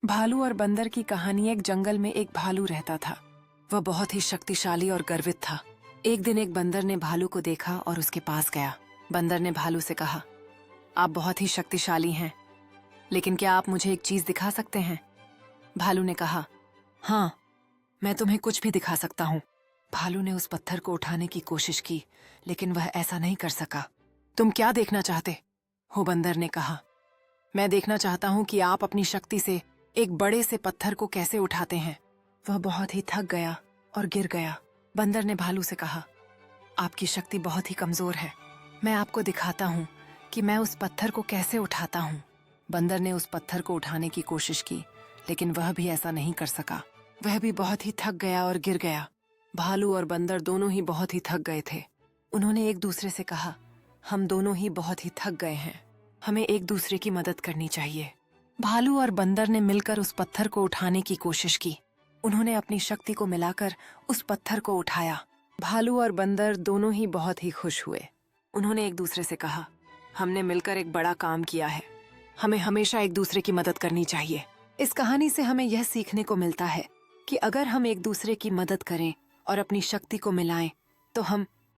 भालू और बंदर की कहानी। एक जंगल में एक भालू रहता था। वह बहुत ही शक्तिशाली और गर्वित था। एक दिन एक बंदर ने भालू को देखा और उसके पास गया। बंदर ने भालू से कहा, आप बहुत ही शक्तिशाली हैं, लेकिन क्या आप मुझे एक चीज दिखा सकते हैं? भालू ने कहा, हाँ, मैं तुम्हें कुछ भी दिखा सकता हूँ। भालू ने उस पत्थर को उठाने की कोशिश की, लेकिन वह ऐसा नहीं कर सका। तुम क्या देखना चाहते हो? बंदर ने कहा, मैं देखना चाहता हूँ कि आप अपनी शक्ति से एक बड़े से पत्थर को कैसे उठाते हैं। वह बहुत ही थक गया और गिर गया। बंदर ने भालू से कहा, आपकी शक्ति बहुत ही कमजोर है, मैं आपको दिखाता हूँ कि मैं उस पत्थर को कैसे उठाता हूँ। बंदर ने उस पत्थर को उठाने की कोशिश की, लेकिन वह भी ऐसा नहीं कर सका। वह भी बहुत ही थक गया और गिर गया। भालू और बंदर दोनों ही बहुत ही थक गए थे। उन्होंने एक दूसरे से कहा, हम दोनों ही बहुत ही थक गए हैं, हमें एक दूसरे की मदद करनी चाहिए। भालू और बंदर ने मिलकर उस पत्थर को उठाने की कोशिश की। उन्होंने अपनी शक्ति को मिलाकर उस पत्थर को उठाया। भालू और बंदर दोनों ही बहुत ही खुश हुए। उन्होंने एक दूसरे से कहा, हमने मिलकर एक बड़ा काम किया है, हमें हमेशा एक दूसरे की मदद करनी चाहिए। इस कहानी से हमें यह सीखने को मिलता है कि अगर हम एक दूसरे की मदद करें और अपनी शक्ति को मिलाएं, तो हम